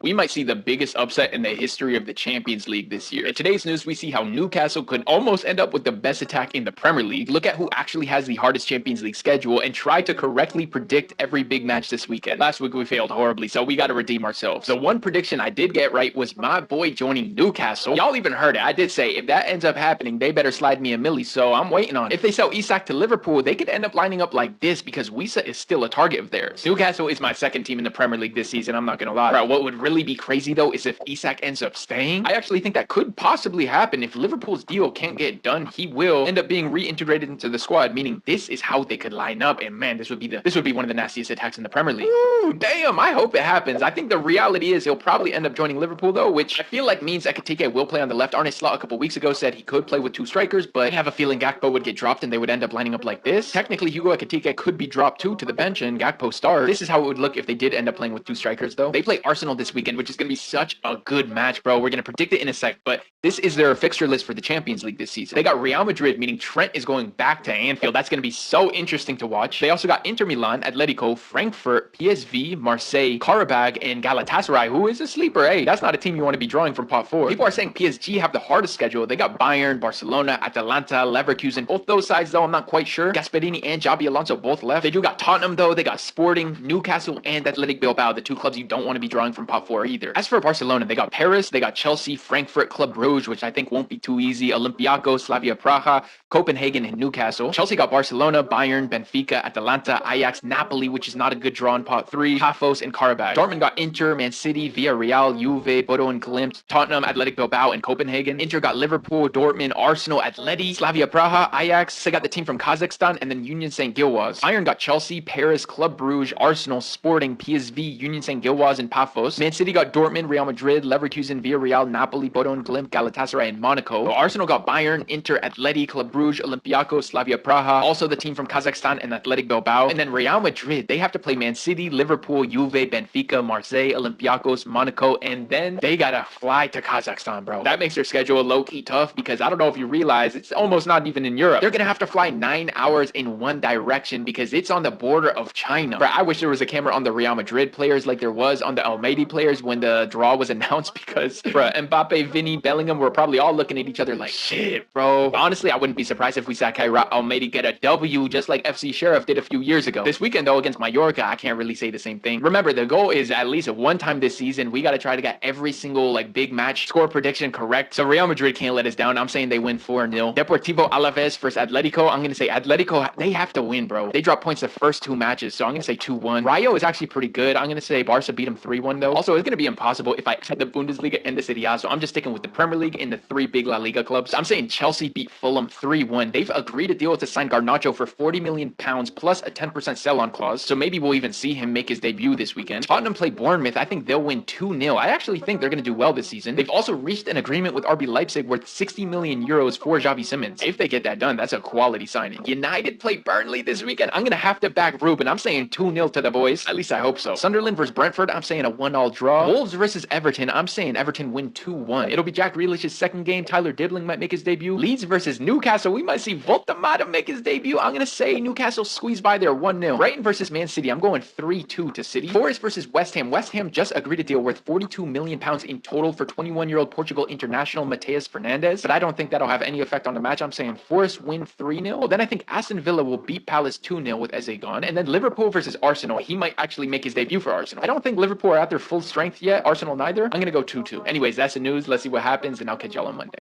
we might see the biggest upset in the history of the Champions League this year. In today's news, we see how Newcastle could almost end up with the best attack in the Premier League. Look at who actually has the hardest Champions League schedule and try to correctly predict every big match this weekend. Last week we failed horribly, so we got to redeem ourselves. The one prediction I did get right was my boy joining Newcastle. Y'all even heard it. I did say if that ends up happening, they better slide me a milli, so I'm waiting on it. If they sell Isak to Liverpool, they could end up lining up like this because Wisa is still a target of theirs. Newcastle is my second team in the Premier League this season, I'm not gonna lie. Right, what would really be crazy though is if Isak ends up staying. I actually think that could possibly happen. If Liverpool's deal can't get done, he will end up being reintegrated into the squad, meaning this is how they could line up. And man, this would be one of the nastiest attacks in the Premier League. Ooh, damn, I hope it happens. I think the reality is he'll probably end up joining Liverpool though, which I feel like means Ekitike will play on the left. Arne Slot a couple weeks ago said he could play with two strikers, but I have a feeling Gakpo would get dropped and they would end up lining up like this. Technically, Hugo Ekitike could be dropped too to the bench and Gakpo start. This is how it would look if they did end up playing with two strikers though. They play Arsenal this weekend, which is going to be such a good match, bro. We're going to predict it in a sec, but this is their fixture list for the Champions League this season. They got Real Madrid, meaning Trent is going back to Anfield. That's going to be so interesting to watch. They also got Inter Milan, Atletico, Frankfurt, PSV, Marseille, Karabag, and Galatasaray, who is a sleeper. Hey, that's not a team you want to be drawing from pot 4. People are saying PSG have the hardest schedule. They got Bayern, Barcelona, Atalanta, Leverkusen. Both those sides, though, I'm not quite sure. Gasperini and Xabi Alonso both left. They do got Tottenham, though. They got Sporting, Newcastle, and Athletic Bilbao, the two clubs you don't want to be drawing from pot 4 either. As for Barcelona, they got Paris, they got Chelsea, Frankfurt, Club Brugge, which I think won't be too easy, Olympiacos, Slavia Praha, Copenhagen, and Newcastle. Chelsea got Barcelona, Bayern, Benfica, Atalanta, Ajax, Napoli, which is not a good draw in pot 3, Pafos, and Karabag. Dortmund got Inter, Man City, Villarreal, Juve, Bodo and Glimt, Tottenham, Athletic Bilbao, and Copenhagen. Inter got Liverpool, Dortmund, Arsenal, Atleti, Slavia Praha, Ajax. They got the team from Kazakhstan, and then Union St. Gilloise. Bayern got Chelsea, Paris, Club Brugge, Arsenal, Sporting, PSV, Union St. Gilloise, and Pafos. Man City got Dortmund, Real Madrid, Leverkusen, Villarreal, Napoli, Bodo and Glimt, Galatasaray, and Monaco. Arsenal got Bayern, Inter, Atleti, Club Brugge, Olympiacos, Slavia Praha. Also the team from Kazakhstan and Athletic Bilbao. And then Real Madrid, they have to play Man City, Liverpool, Juve, Benfica, Marseille, Olympiacos, Monaco, and then they gotta fly to Kazakhstan, bro. That makes their schedule low-key tough because I don't know if you realize it's almost not even in Europe. They're gonna have to fly 9 hours in one direction because it's on the border of China. Bro, I wish there was a camera on the Real Madrid players like there was on the Almeida players when the draw was announced because, bro, Mbappe, Vinny, Bellingham were probably all looking at each other like, shit, bro. But honestly, I wouldn't be surprised if we saw Kaira Almeida get a W just like FC Sheriff did a few years ago. This weekend, though, against Mallorca, I can't really say the same thing. Remember, the goal is at least one time this season, we got to try to get every single like big match score prediction correct. So Real Madrid can't let us down. I'm saying they win 4-0. Deportivo Alaves versus Atletico. I'm going to say Atletico, they have to win, bro. They dropped points the first 2 matches, so I'm going to say 2-1. Rayo is actually pretty good. I'm going to say Barca beat them 3-1, though. Also, it's going to be impossible if I had the Bundesliga and the Serie A, so I'm just sticking with the Premier League and the 3 big La Liga clubs. I'm saying Chelsea beat Fulham 3-1. They've agreed a deal to sign Garnacho for £40 million plus a 10% sell-on clause, so maybe we'll even see him make his debut this weekend. Tottenham play Bournemouth. I think they'll win 2-0. I actually think they're going to do well this season. They've also reached an agreement with RB Leipzig worth 60 million euros for Xavi Simons. If they get that done, that's a quality signing. United play Burnley this weekend. I'm going to have to back Ruben. I'm saying 2-0 to the boys. At least I hope so. Sunderland versus Brentford. I'm saying a 1-1 draw. Wolves versus Everton. I'm saying Everton win 2-1. It'll be Jack Grealish's second game. Tyler Dibling might make his debut. Leeds versus Newcastle. We might see Voltamata make his debut. I'm going to say Newcastle squeeze by there 1-0. Brighton versus Man City. I'm going 3-2 to City. Forest versus West Ham. West Ham just agreed a deal worth £42 million in total for 21-year-old Portugal international Mateus Fernandes, but I don't think that'll have any effect on the match. I'm saying Forest win 3-0. Then I think Aston Villa will beat Palace 2-0 with Eze gone. And then Liverpool versus Arsenal. He might actually make his debut for Arsenal. I don't think Liverpool are at their full strength yet. Arsenal neither. I'm going to go 2-2. Anyways, that's the news. Let's see what happens, and I'll catch y'all on Monday.